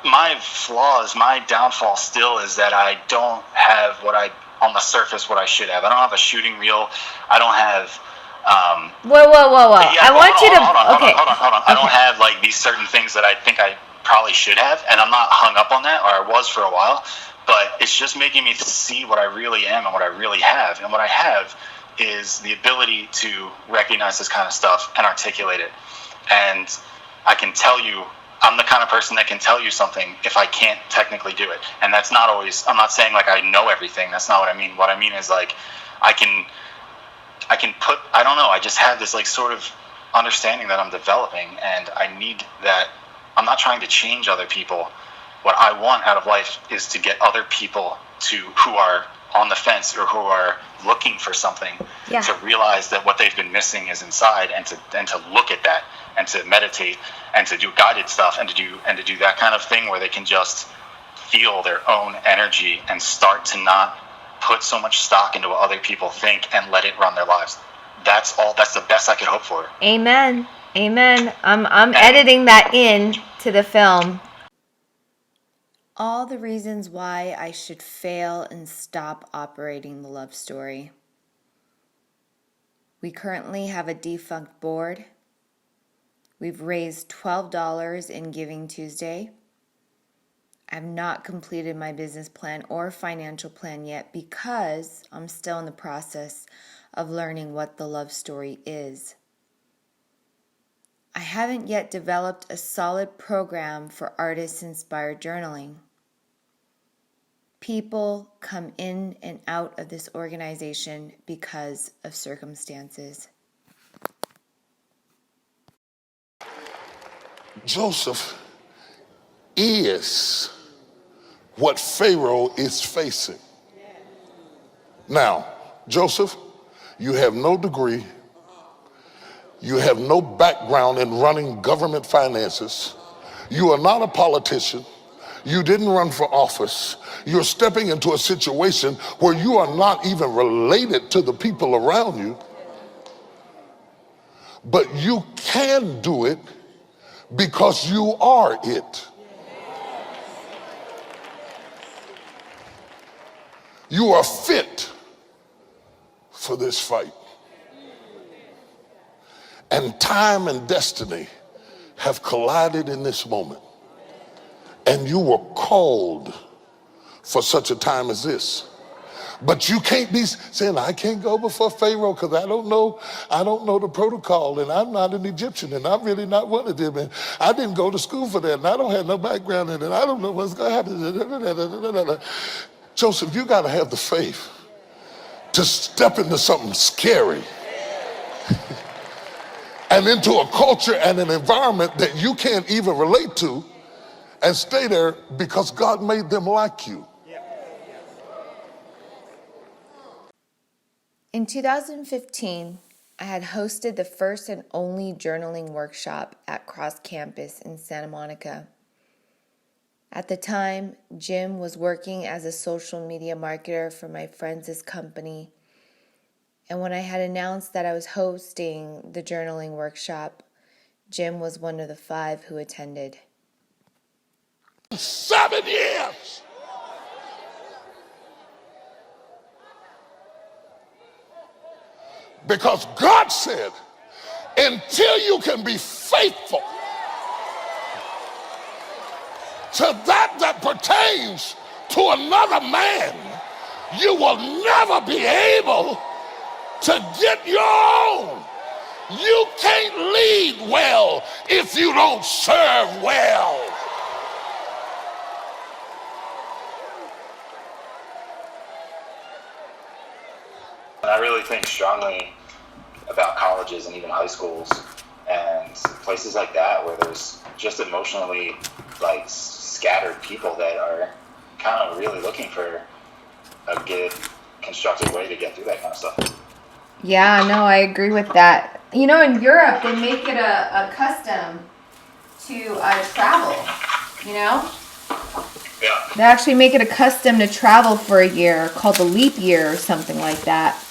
my flaws, my downfall still is that I don't have on the surface, what I should have. I don't have a shooting reel. I don't have. Whoa. Yeah, I want you to. Hold on. I don't have like these certain things that I think I probably should have, and I'm not hung up on that, or I was for a while. But it's just making me see what I really am and what I really have. And what I have is the ability to recognize this kind of stuff and articulate it. And I can tell you, I'm the kind of person that can tell you something if I can't technically do it. And that's not always, I'm not saying like I know everything. That's not what I mean. What I mean is like I can put, I don't know, I just have this like sort of understanding that I'm developing, and I need that. I'm not trying to change other people. What I want out of life is to get other people who are on the fence or who are looking for something to realize that what they've been missing is inside, and to look at that and to meditate and to do guided stuff and to do that kind of thing where they can just feel their own energy and start to not put so much stock into what other people think and let it run their lives. That's the best I could hope for. Amen. I'm editing that in to the film. All the reasons why I should fail and stop operating the love story. We currently have a defunct board. We've raised $12 in Giving Tuesday. I've not completed my business plan or financial plan yet because I'm still in the process of learning what the love story is. I haven't yet developed a solid program for artist-inspired journaling. People come in and out of this organization because of circumstances. Joseph is what Pharaoh is facing. Now, Joseph, you have no degree. You have no background in running government finances. You are not a politician. You didn't run for office. You're stepping into a situation where you are not even related to the people around you. But you can do it because you are it. You are fit for this fight. And time and destiny have collided in this moment. And you were called for such a time as this. But you can't be saying, I can't go before Pharaoh because I don't know the protocol, and I'm not an Egyptian, and I'm really not one of them, and I didn't go to school for that, and I don't have no background in it, I don't know what's going to happen. Joseph, you got to have the faith to step into something scary and into a culture and an environment that you can't even relate to, and stay there because God made them like you. In 2015, I had hosted the first and only journaling workshop at Cross Campus in Santa Monica. At the time, Jim was working as a social media marketer for my friends' company. And when I had announced that I was hosting the journaling workshop, Jim was one of the 5 who attended. 7 years. Because God said, until you can be faithful to that pertains to another man, you will never be able to get your own. You can't lead well if you don't serve well. I really think strongly about colleges and even high schools and places like that where there's just emotionally like scattered people that are kind of really looking for a good constructive way to get through that kind of stuff. Yeah, no, I agree with that. You know, in Europe, they make it a custom to travel, you know? Yeah. They actually make it a custom to travel for a year called the leap year or something like that.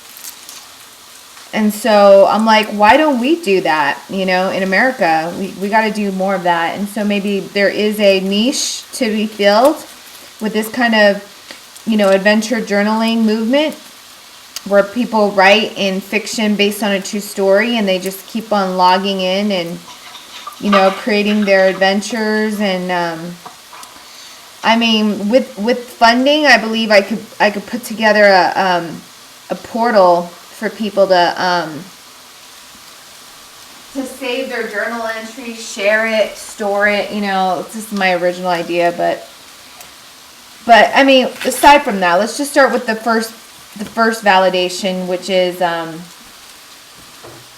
And so I'm like, why don't we do that? You know, in America, we got to do more of that. And so maybe there is a niche to be filled with this kind of, you know, adventure journaling movement where people write in fiction based on a true story and they just keep on logging in and, you know, creating their adventures. And I mean, with funding, I believe I could put together a portal for people to save their journal entries, share it, store it. You know, this is my original idea, but I mean, aside from that, let's just start with the first validation, which is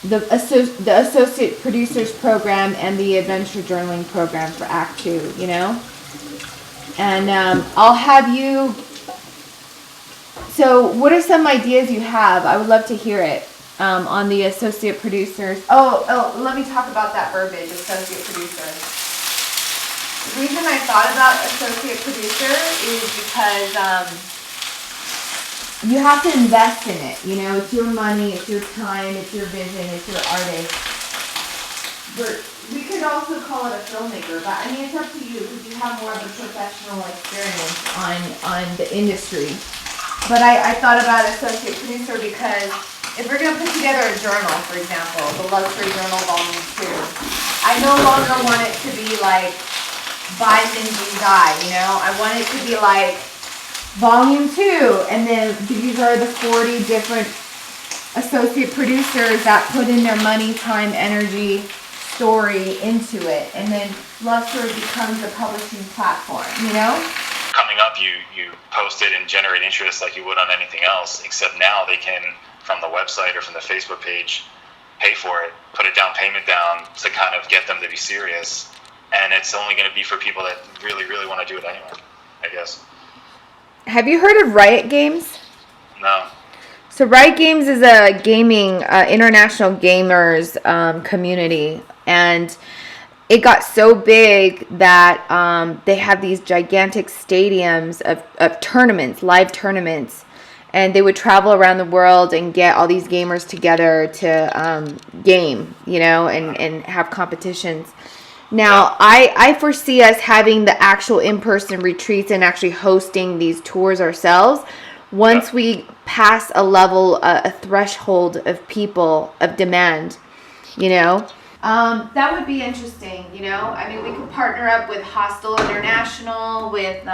the associate producers program and the adventure journaling program for Act 2. You know, and I'll have you. So what are some ideas you have? I would love to hear it on the associate producers. Oh, let me talk about that verbiage, associate producer. The reason I thought about associate producer is because you have to invest in it. You know, it's your money, it's your time, it's your vision, it's your artist. We could also call it a filmmaker, but I mean, it's up to you because you have more of a professional experience on the industry. But I thought about associate producer because if we're going to put together a journal, for example, the Luxury Journal Volume 2, I no longer want it to be like by Mingjie Guy, you know? I want it to be like Volume 2, and then these are the 40 different associate producers that put in their money, time, energy, story into it. And then Luxury becomes a publishing platform, you know? Coming up, you post it and generate interest like you would on anything else, except now they can, from the website or from the Facebook page, pay for it, put a down payment down to kind of get them to be serious. And it's only going to be for people that really, really want to do it anyway, I guess. Have you heard of Riot Games? No. So Riot Games is a gaming, international gamers community, and it got so big that they have these gigantic stadiums of tournaments, live tournaments, and they would travel around the world and get all these gamers together to game, you know, and have competitions. Now, I foresee us having the actual in-person retreats and actually hosting these tours ourselves once we pass a level, a threshold of people, of demand, you know. That would be interesting, you know. I mean, we could partner up with Hostel International, with,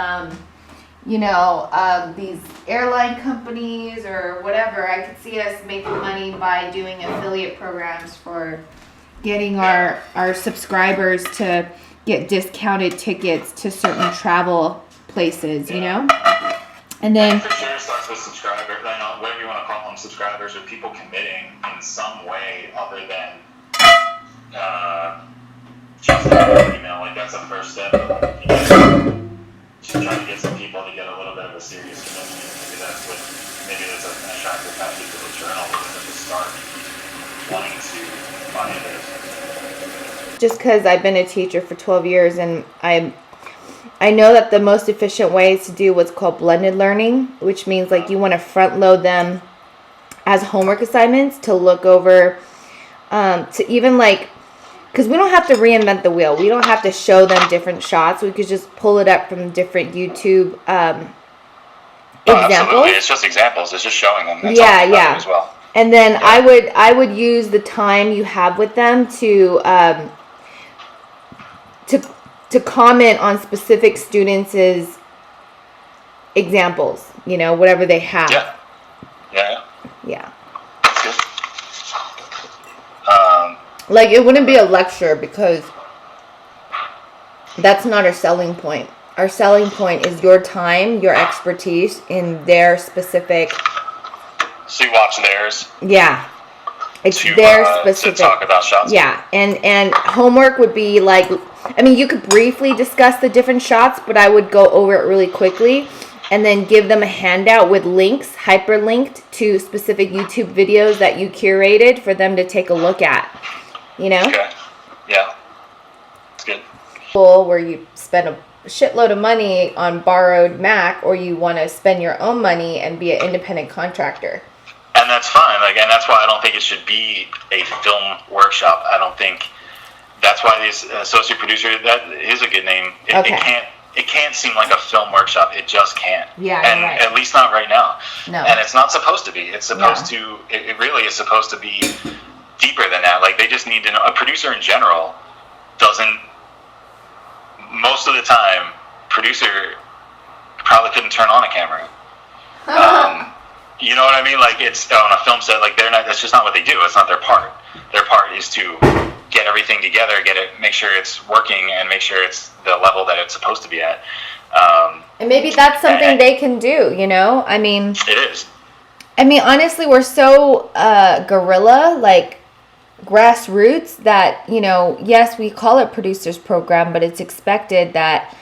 you know, these airline companies or whatever. I could see us making money by doing affiliate programs for getting our subscribers to get discounted tickets to certain travel places, you know. And then for sure, it starts with subscribers. I know whatever you want to call them, subscribers or people committing in some way other than just an email. Like that's the first step. Just try to get some people to get a little bit of a serious commitment. Maybe that's an attractive package to the journal for them to start wanting to buy it. Just because I've been a teacher for 12 years and I know that the most efficient way is to do what's called blended learning, which means like you want to front load them as homework assignments to look over, to even like, because we don't have to reinvent the wheel. We don't have to show them different shots. We could just pull it up from different YouTube examples. Absolutely. It's just examples. It's just showing them. That's yeah. As well. And then I would use the time you have with them to comment on specific students' examples, you know, whatever they have. Yeah. That's good. Like, it wouldn't be a lecture because that's not our selling point. Our selling point is your time, your expertise in their specific... So you watch theirs? Yeah. It's their specific... To talk about shots? Yeah. And homework would be like... I mean, you could briefly discuss the different shots, but I would go over it really quickly and then give them a handout with links, hyperlinked to specific YouTube videos that you curated for them to take a look at. You know? Okay. Yeah. It's good. Where you spend a shitload of money on borrowed Mac, or you want to spend your own money and be an independent contractor. And that's fine. Like, and that's why I don't think it should be a film workshop. I don't think that's why this associate producer, that is a good name. It can't seem like a film workshop. It just can't. Yeah, and right. At least not right now. No. And it's not supposed to be. It's supposed to. It really is supposed to be deeper than that. Like, they just need to know. A producer in general doesn't. Most of the time, producer probably couldn't turn on a camera. You know what I mean? Like, it's on a film set. Like, they're not. That's just not what they do. It's not their part. Their part is to get everything together, make sure it's working, and make sure it's the level that it's supposed to be at. And maybe that's something they can do, you know? I mean, it is. I mean, honestly, we're so guerrilla, like grassroots, that, you know, yes, we call it producers program, but it's expected that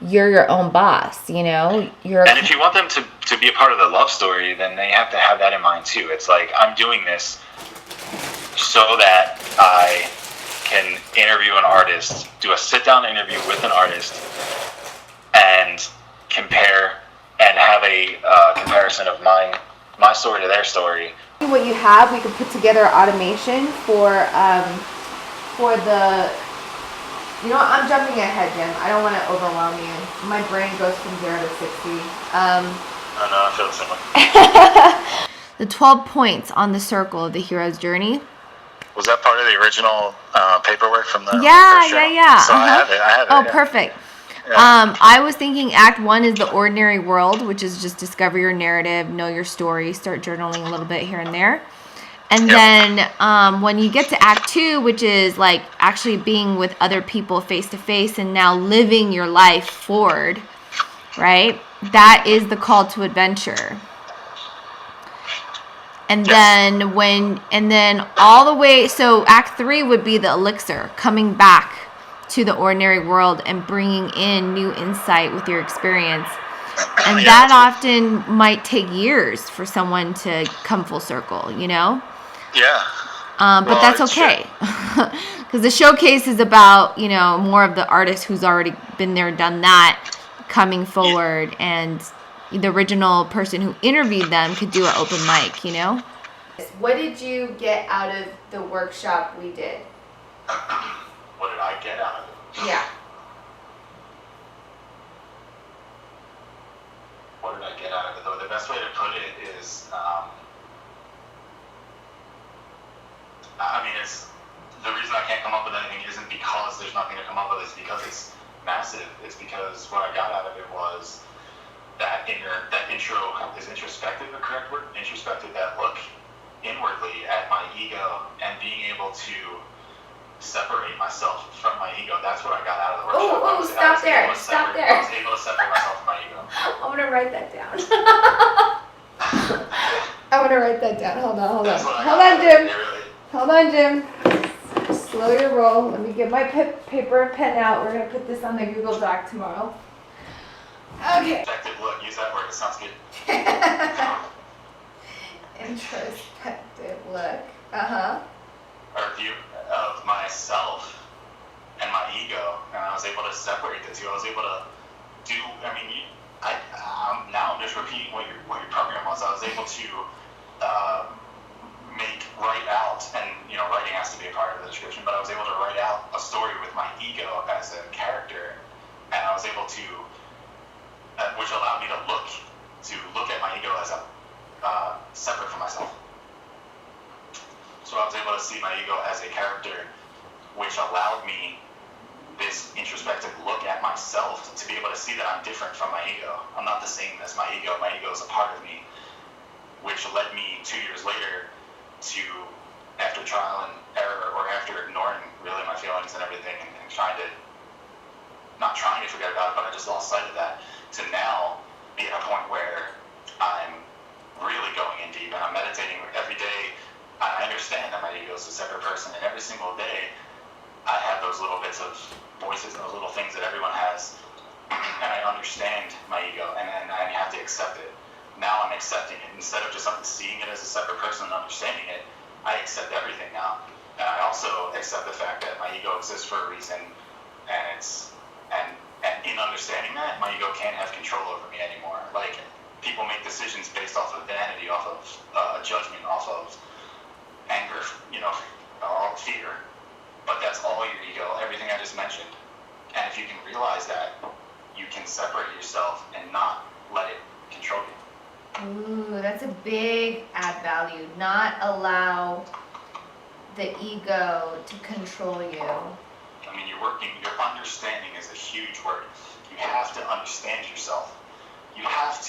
you're your own boss, you know? And if you want them to be a part of the love story, then they have to have that in mind too. It's like, I'm doing this so that I can interview an artist, do a sit-down interview with an artist, and compare and have a comparison of my story to their story. What you have, we could put together automation for the. You know what? I'm jumping ahead, Jim. I don't want to overwhelm you. My brain goes from 0 to 60. I know, I feel similar. The 12 points on the circle of the hero's journey. Was that part of the original paperwork from the first show? Yeah. So I have it. Oh, perfect. Yeah. I was thinking Act 1 is the ordinary world, which is just discover your narrative, know your story, start journaling a little bit here and there. And then when you get to Act 2, which is like actually being with other people face to face and now living your life forward, right? That is the call to adventure. And then all the way, so Act 3 would be the elixir, coming back to the ordinary world and bringing in new insight with your experience. And that often might take years for someone to come full circle, you know? Yeah. But that's okay. Because the showcase is about, you know, more of the artist who's already been there, done that, coming forward, and the original person who interviewed them could do an open mic, you know? What did you get out of the workshop we did? What did I get out of it? Yeah. What did I get out of it, though? The best way to put it is, I mean, it's the reason I can't come up with anything isn't because there's nothing to come up with. It's because it's massive. It's because what I got out of it was that intro is introspective, the correct word? Introspective, that look inwardly at my ego and being able to separate myself from my ego. That's what I got out of the workshop. Stop there. I was able to separate myself from my ego. I'm going to write that down. I'm going to write that down. Hold on, Jim. Hold on, Jim. Slow your roll. Let me get my paper and pen out. We're going to put this on the Google Doc tomorrow. Okay. Introspective look. Use that word. It sounds good. Introspective look. Or view of myself and my ego, and I was able to separate the two. I was able to do. I mean, now I'm just repeating what your program was. I was able to write out, and you know, writing has to be a part of the description. But I was able to write out a story with my ego as a character, and I was able to, which allowed me to look at my ego as a separate from myself. So I was able to see my ego as a character, which allowed me this introspective look at myself to be able to see that I'm different from my ego. I'm not the same as my ego. My ego is a part of me, which led me 2 years later to, after trial and error, or after ignoring really my feelings and everything, and not trying to forget about it, but I just lost sight of that, to now be at a point where I'm really going in deep and I'm meditating every day. I understand that my ego is a separate person, and every single day I have those little bits of voices and those little things that everyone has, and I understand my ego, and then I have to accept it. Now I'm accepting it. Instead of just seeing it as a separate person and understanding it, I accept everything now. And I also accept the fact that my ego exists for a reason, and in understanding that, my ego can't have control over me anymore. Like, people make decisions based off of vanity, off of judgment, off of anger, or fear. But that's all your ego, everything I just mentioned. And if you can realize that, you can separate yourself and not let it control you. Ooh, that's a big add value. Not allow the ego to control you. I mean, your understanding is a huge word. You have to understand yourself. You have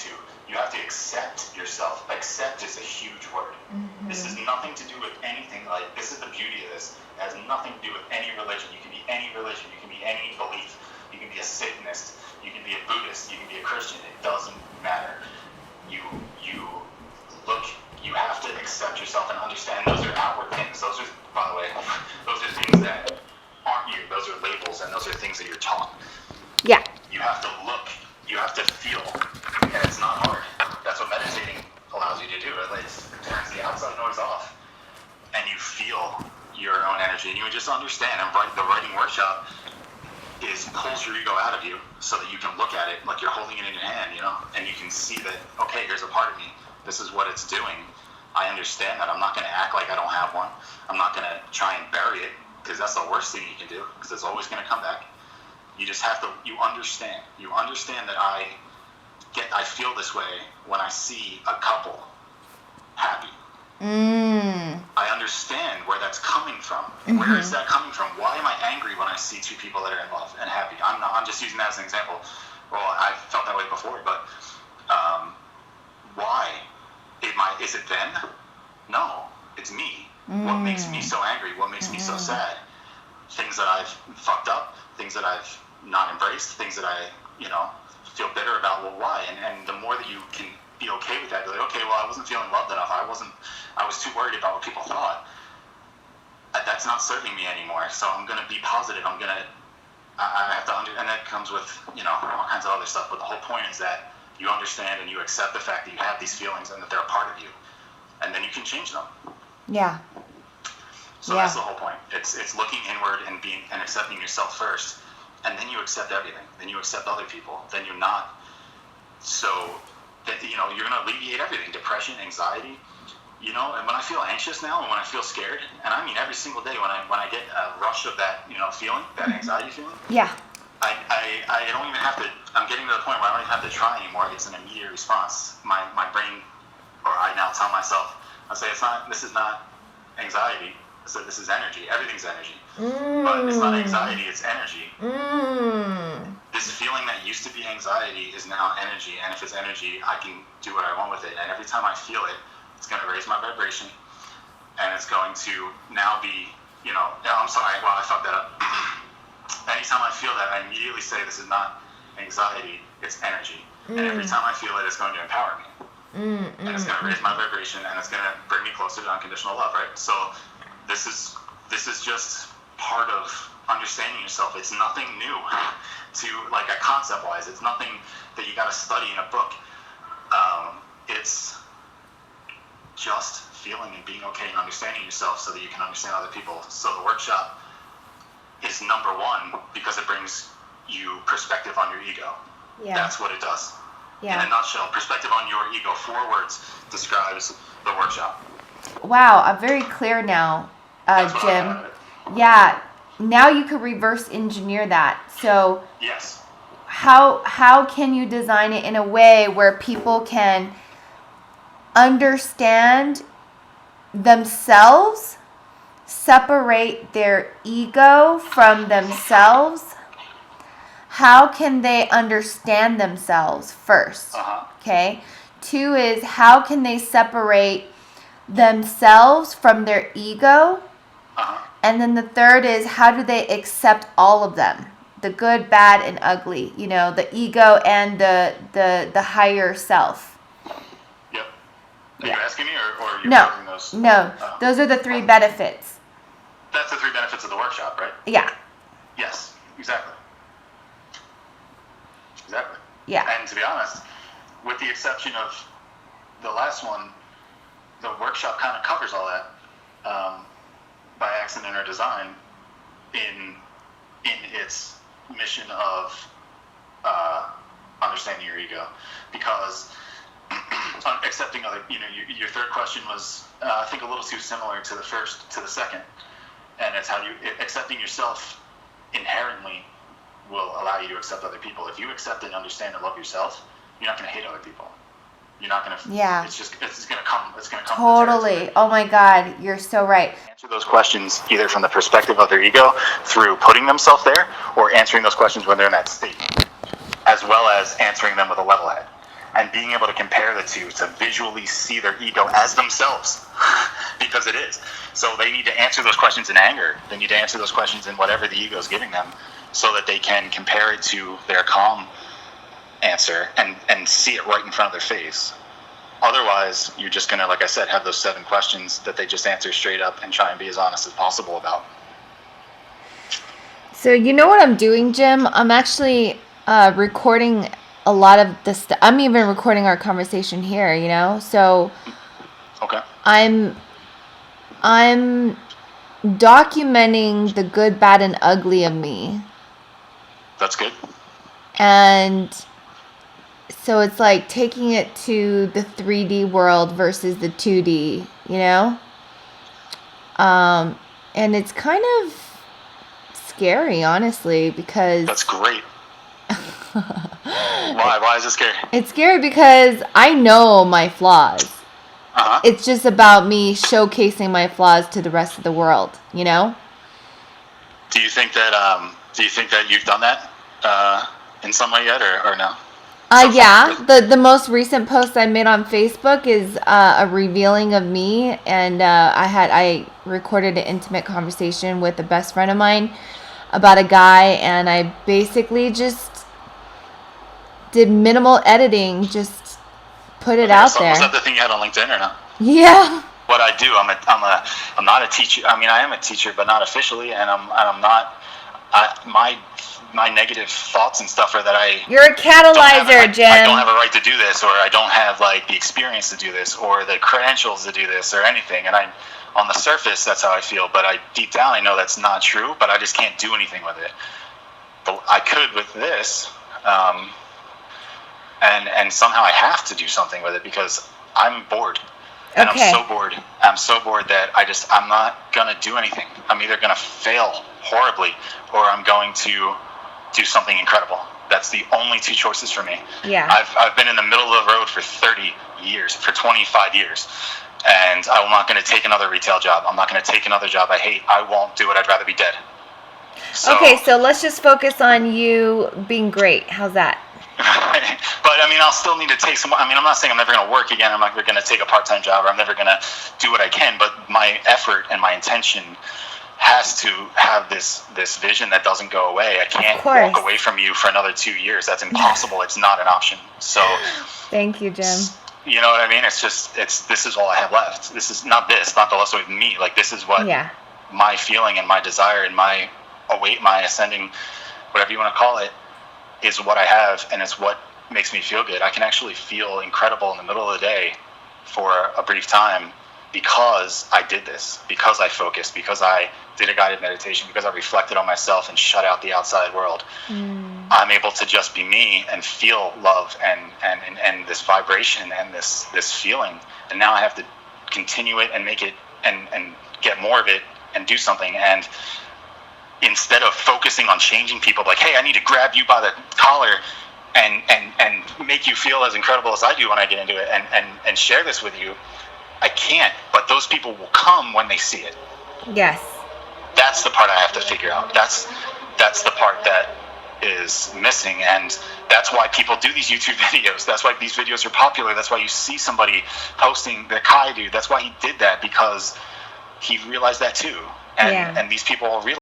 to accept yourself. Accept is a huge word. Mm-hmm. This has nothing to do with anything. Like, this is the beauty of this. It has nothing to do with any religion. You can be any religion. You can be any belief. You can be a Satanist. You can be a Buddhist. You can be a Christian. It doesn't matter. You have to accept yourself and understand those are outward things. Those are, by the way, those are things that aren't you. Those are labels, and those are things that you're taught. Yeah. You have to look. You have to feel, and it's not hard. That's what meditating allows you to do. It turns the outside noise off, and you feel your own energy, and you just understand. And the writing workshop pulls your ego out of you so that you can look at it like you're holding it in your hand, and you can see that, okay, here's a part of me. This is what it's doing. I understand that. I'm not going to act like I don't have one. I'm not going to try and bury it, because that's the worst thing you can do, because it's always going to come back. You just have to, you understand that I feel this way when I see a couple happy. I understand where that's coming from. Mm-hmm. Where is that coming from? Why am I angry when I see two people that are in love and happy? I'm just using that as an example. Well, I felt that way before, but why? Is it them? No, it's me. What makes me so angry? What makes me so sad? Things that I've fucked up, things that I've not embraced, things that I, feel bitter about. Well, why? And the more that you can be okay with that, be like, okay, well, I wasn't feeling loved enough. I was too worried about what people thought. That's not serving me anymore. So I'm going to be positive. I have to and that comes with, all kinds of other stuff. But the whole point is that you understand and you accept the fact that you have these feelings and that they're a part of you. And then you can change them. Yeah. So that's the whole point. It's looking inward and accepting yourself first. And then you accept everything. Then you accept other people. Then you're not. So, you're going to alleviate everything. Depression, anxiety. And when I feel anxious now, and when I feel scared, and I mean every single day when I get a rush of that, feeling, that anxiety feeling. Yeah. I don't even have to, I'm getting to the point where I don't even have to try anymore. It's an immediate response. My brain, or I now tell myself, this is not anxiety. I said, this is energy. Everything's energy. But it's not anxiety, it's energy. This feeling that used to be anxiety is now energy. And if it's energy, I can do what I want with it. And every time I feel it, it's going to raise my vibration. And it's going to now be, I'm sorry, I fucked that up. Anytime I feel that, I immediately say this is not anxiety, it's energy. And every time I feel it, it's going to empower me. And it's going to raise my vibration, and it's going to bring me closer to unconditional love, right? So this is just part of understanding yourself. It's nothing new to, like, a concept-wise. It's nothing that you got to study in a book. It's just feeling and being okay and understanding yourself so that you can understand other people. So the workshop is number one because it brings you perspective on your ego. Yeah. That's what it does. Yeah. In a nutshell, perspective on your ego. 4 words describes the workshop. Wow, I'm very clear now, Jim. Yeah, now you could reverse engineer that. So yes. How can you design it in a way where people can understand themselves, separate their ego from themselves? How can they understand themselves first? Okay. 2 is, how can they separate themselves from their ego? And then the 3rd is, how do they accept all of them? The good, bad, and ugly. The ego and the higher self. Yep. Are you asking me, or you're asking those? No. Those are the 3 benefits. That's the 3 benefits of the workshop, right? Yeah. Yes, exactly. Exactly. Yeah. And to be honest, with the exception of the last one, the workshop kind of covers all that by accident or design in its mission of understanding your ego. Because accepting other, your third question was, I think, a little too similar to the second, and it's how accepting yourself inherently will allow you to accept other people. If you accept and understand and love yourself, you're not going to hate other people. You're not going to. Yeah. It's going to come. It's going to come. Totally. Oh my God, you're so right. Answer those questions either from the perspective of their ego through putting themselves there, or answering those questions when they're in that state, as well as answering them with a level head. And being able to compare the two to visually see their ego as themselves, because it is. So they need to answer those questions in anger. They need to answer those questions in whatever the ego is giving them, so that they can compare it to their calm answer and see it right in front of their face. Otherwise, you're just going to, like I said, have those 7 questions that they just answer straight up and try and be as honest as possible about. So you know what I'm doing, Jim? I'm actually recording a lot of this. I'm even recording our conversation here, So Okay. I'm documenting the good, bad, and ugly of me. That's good. And so it's like taking it to the 3D world versus the 2D, And it's kind of scary, honestly, because... That's great. Why is it scary? It's scary because I know my flaws. Uh-huh. It's just about me showcasing my flaws to the rest of the world, Do you think that you've done that in some way yet, or no? Yeah. The most recent post I made on Facebook is a revealing of me, and I recorded an intimate conversation with a best friend of mine about a guy, and I basically just did minimal editing, just put it out there. Was that the thing you had on LinkedIn or no? Yeah. What I do, I'm not a teacher. I mean, I am a teacher, but not officially, and I'm not. My negative thoughts and stuff are that You're a catalyzer, Jim. I don't have a right to do this, or I don't have the experience to do this, or the credentials to do this, or anything. And on the surface, that's how I feel, but deep down I know that's not true. But I just can't do anything with it. But I could with this, and somehow I have to do something with it because I'm bored. And okay. I'm so bored that I'm not going to do anything. I'm either going to fail horribly or I'm going to do something incredible. That's the only 2 choices for me. Yeah. I've been in the middle of the road for 30 years, for 25 years. And I'm not going to take another retail job. I'm not going to take another job I hate. I won't do it. I'd rather be dead. Okay, so let's just focus on you being great. How's that? But I'll still need to take some. I'm not saying I'm never going to work again. I'm never going to take a part-time job, or I'm never going to do what I can. But my effort and my intention has to have this vision that doesn't go away. I can't walk away from you for another 2 years. That's impossible. It's not an option. So. Thank you, Jim. You know what I mean? This is all I have left. This is not the lesson with me. This is what my feeling and my desire and my ascending, whatever you want to call it, is what I have, and it's what makes me feel good. I can actually feel incredible in the middle of the day for a brief time because I did this, because I focused, because I did a guided meditation, because I reflected on myself and shut out the outside world. I'm able to just be me and feel love and this vibration and this feeling. And now I have to continue it and make it and get more of it and do something. And instead of focusing on changing people, hey, I need to grab you by the collar and make you feel as incredible as I do when I get into it and share this with you, I can't. But those people will come when they see it. Yes. That's the part I have to figure out. That's the part that is missing, and that's why people do these YouTube videos. That's why these videos are popular. That's why you see somebody posting the Kai dude. That's why he did that, because he realized that too. And these people realize